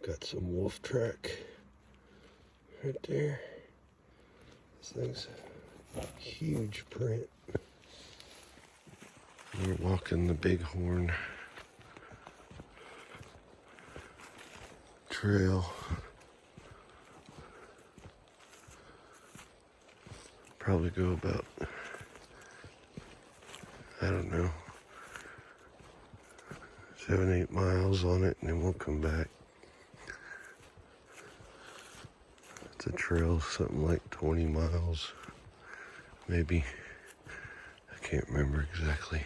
Got some wolf track right there. This thing's a huge print. We're walking the Bighorn trail. Probably go about, I don't know, 7-8 miles on it, and then we'll come back. It's a trail, something like 20 miles, maybe. I can't remember exactly.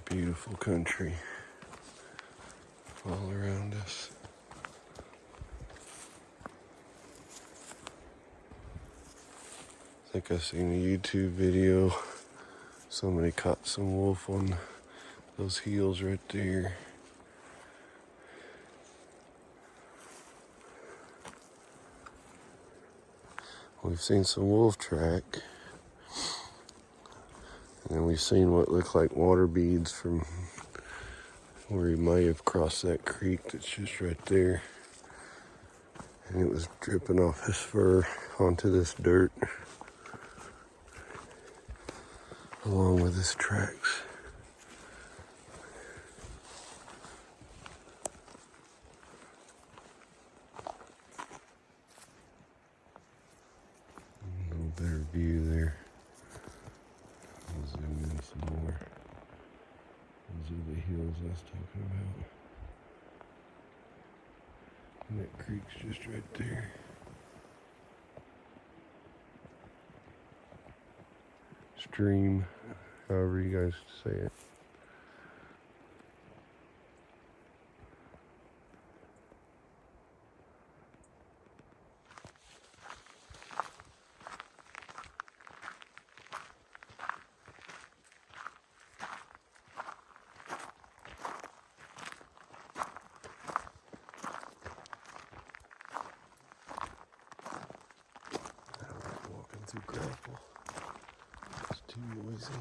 Beautiful country all around us. I think I seen a YouTube video. Somebody caught some wolf on those hills right there. We've seen some wolf track. And then we've seen what looked like water beads from where he might have crossed that creek that's just right there. And it was dripping off his fur onto this dirt, along with his tracks. A little better view there. I'll zoom in some more. Those are the hills I was talking about. And that creek's just right there. Stream, however you guys say it. Walking through gravel. It's too noisy.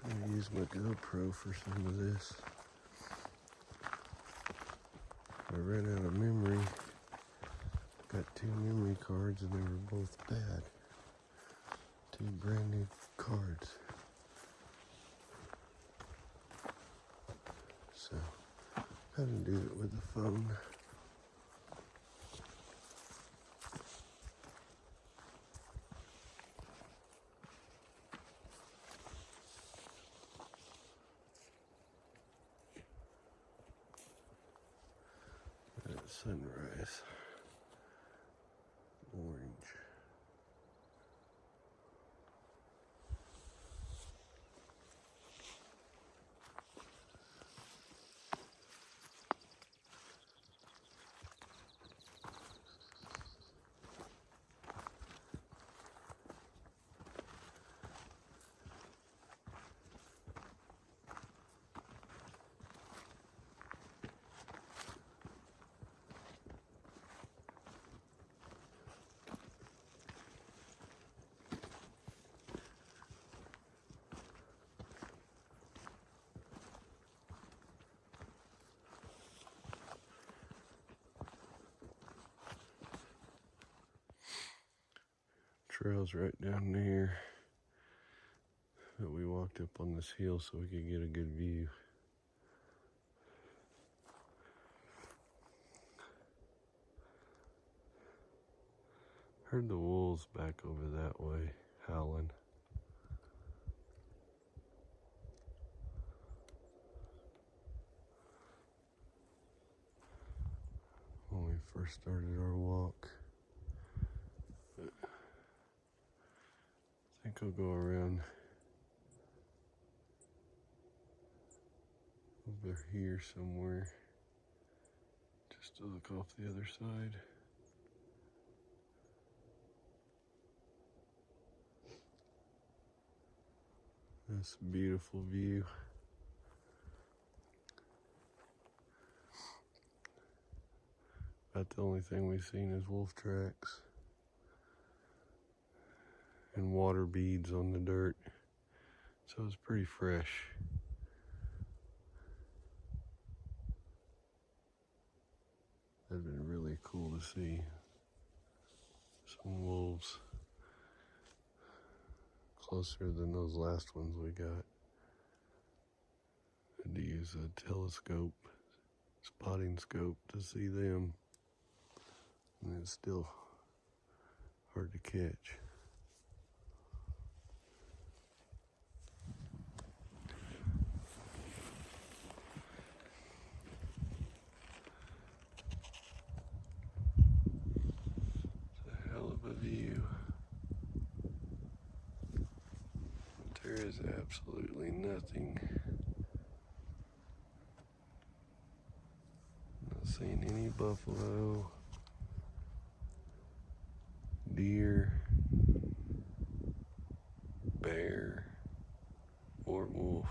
I'm gonna use my GoPro for some of this. I ran out of memory. Got 2 memory cards and they were both bad. 2 brand new cards. So, how to do it with the phone. That sunrise. Orange. Trail's right down there, but we walked up on this hill so we could get a good view. Heard the wolves back over that way howling. first started our walk. But I think I'll go around over here somewhere just to look off the other side. That's a beautiful view. About the only thing we've seen is wolf tracks and water beads on the dirt. So it's pretty fresh. That'd been really cool to see some wolves closer than those last ones we got. Had to use a telescope, spotting scope to see them. And it's still hard to catch. It's a hell of a view. There is absolutely nothing. Not seeing any buffalo, deer, bear, or wolf.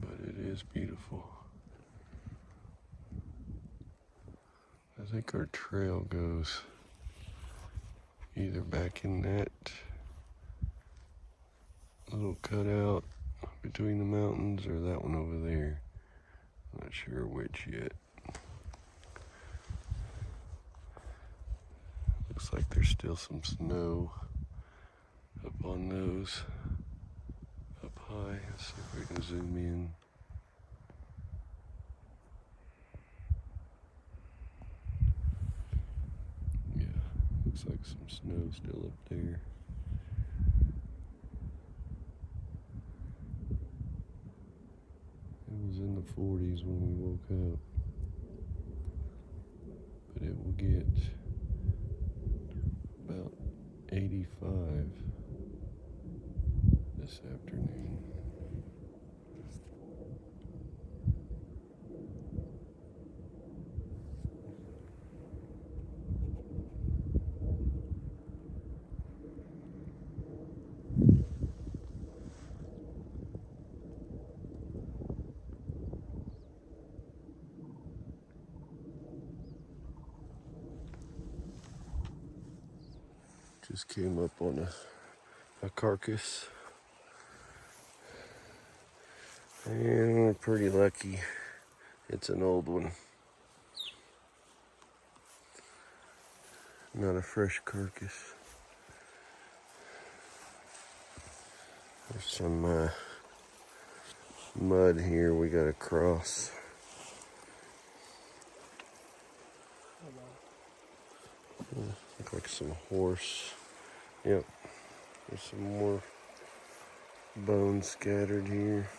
But it is beautiful. I think our trail goes either back in that little cutout between the mountains or that one over there. I'm not sure which yet. Looks like there's still some snow up on those up high. Let's see if we can zoom in. Yeah, looks like some snow still up there. It was in the 40s when we woke up, but it will get about 85 this afternoon. Just came up on a carcass, and we're pretty lucky. It's an old one, not a fresh carcass. There's some mud here we gotta cross. Look like some horse. Yep, there's some more bones scattered here.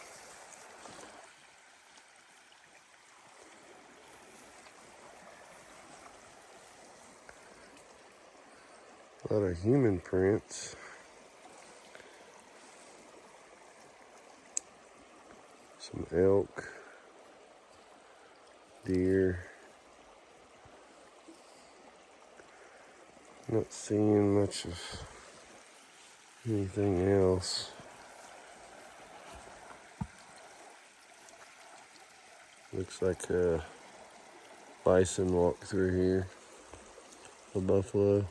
A lot of human prints. Some elk, deer. Not seeing much of anything else. Looks like a bison walked through here. A buffalo.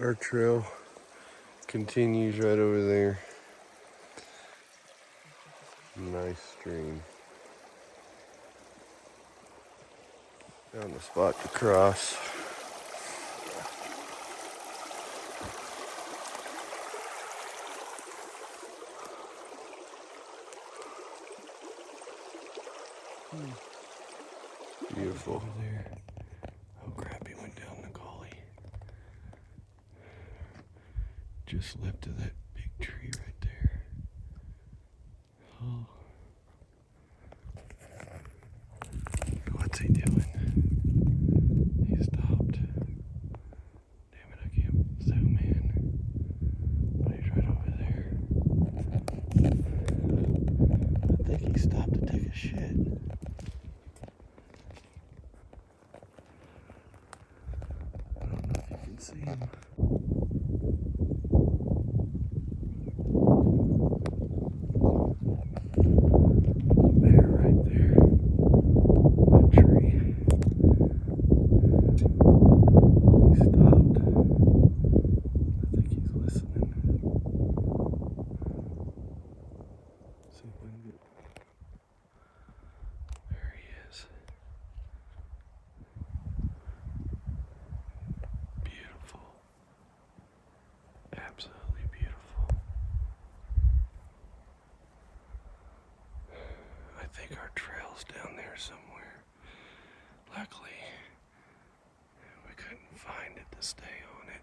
Our trail continues right over there. Nice stream. Found a spot to cross. Beautiful over there. Oh crap, he went down the gully. Just lifted that big tree right there. Oh. somewhere. Luckily, we couldn't find it to stay on it,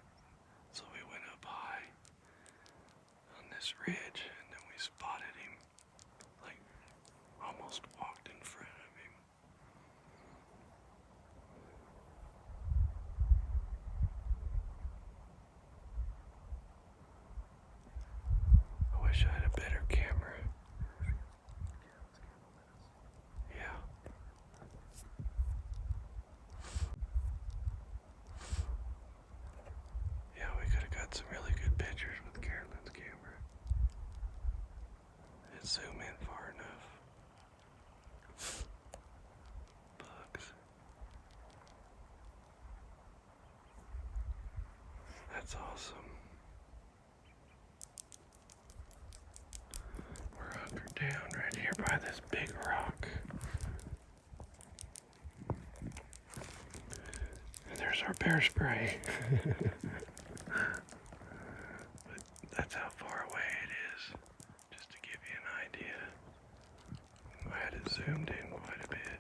so we went up high on this ridge, and then we spotted him, like almost walked in front of him. I wish I had a better camera. Yeah. Yeah, we could have got some really good pictures with Carolyn's camera. Didn't zoom in far enough. Bugs. That's awesome. We're hunkered down right here by this big rock. And there's our bear spray. But that's how far away it is, just to give you an idea. I had it zoomed in quite a bit.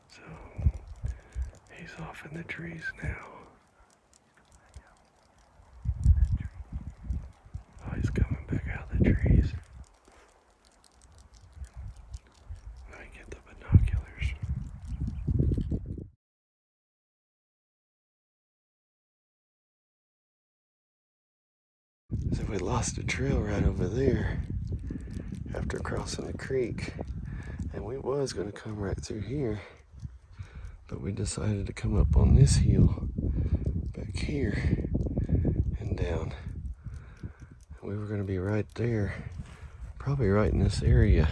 So, he's off in the trees now. Oh, he's coming back out of the trees. Let me get the binoculars. So we lost a trail right over there after crossing the creek. And we was going to come right through here. But we decided to come up on this hill back here and down. And we were going to be right there, probably right in this area.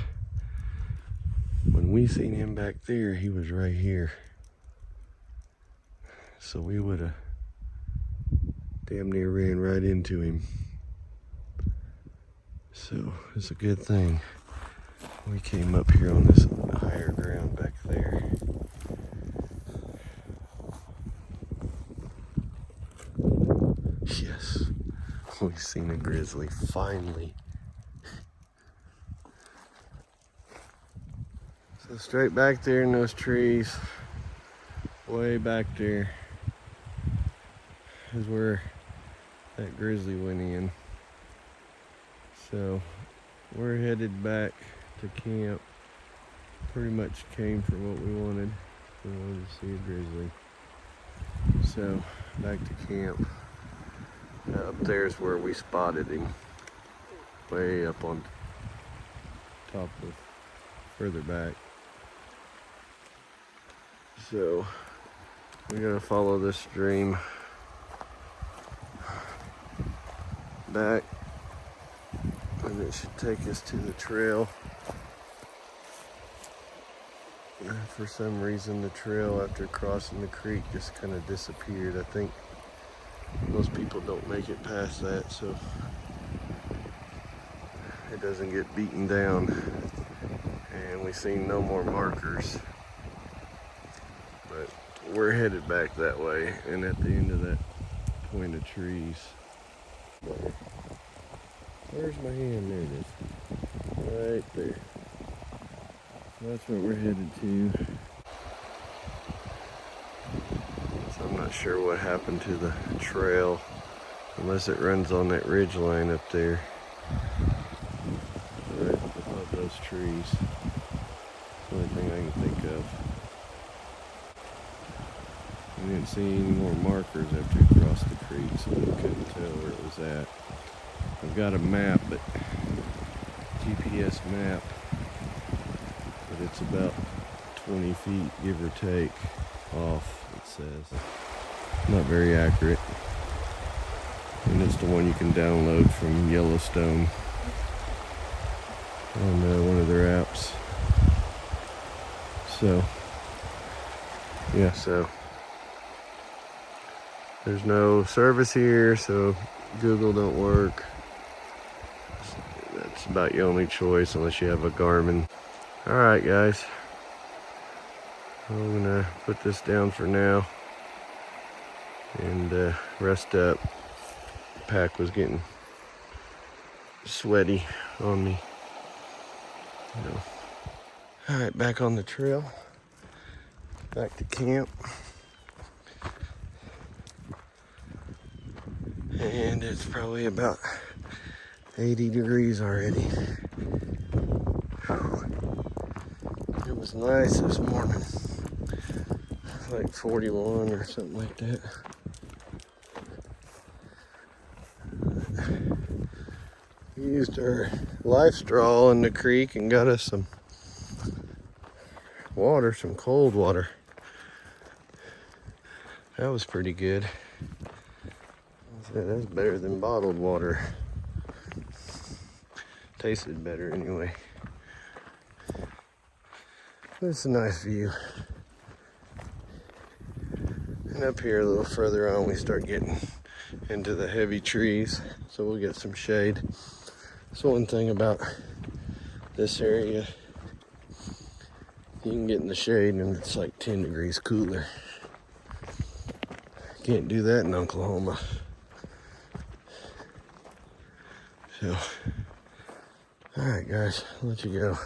When we seen him back there, he was right here. So we would have damn near ran right into him. So it's a good thing we came up here on this higher ground back there. Yes, we've seen a grizzly, finally. So straight back there in those trees, way back there, is where that grizzly went in. So we're headed back to camp. Pretty much came for what we wanted. We wanted to see a grizzly. So back to camp. Up there's where we spotted him. Way up on top of, further back. So we're gonna follow this stream back, and it should take us to the trail. For some reason the trail after crossing the creek just kind of disappeared. I think most people don't make it past that, so it doesn't get beaten down. And we've seen no more markers, but we're headed back that way, and at the end of that point of trees. Where's my hand? There it is. Right there. That's what we're headed to. So I'm not sure what happened to the trail, unless it runs on that ridge line up there. Right above those trees. That's the only thing I can think of. I didn't see any more markers after we crossed the creek, so I couldn't tell where it was at. I've got a map, but GPS map, but it's about 20 feet, give or take, off, it says. Not very accurate. And it's the one you can download from Yellowstone on one of their apps. So, yeah, so there's no service here, so Google don't work. That's about your only choice unless you have a Garmin. Alright guys, I'm gonna put this down for now and rest up. The pack was getting sweaty on me. You know. All right, back on the trail. Back to camp. And it's probably about 80 degrees already. It was nice this morning. Like 41 or something like that. We used our life straw in the creek and got us some water, some cold water. That was pretty good. That's better than bottled water. Tasted better anyway. But it's a nice view. And up here a little further on we start getting into the heavy trees, so we'll get some shade. That's one thing about this area. You can get in the shade and it's like 10 degrees cooler. Can't do that in Oklahoma. So, all right guys, I'll let you go.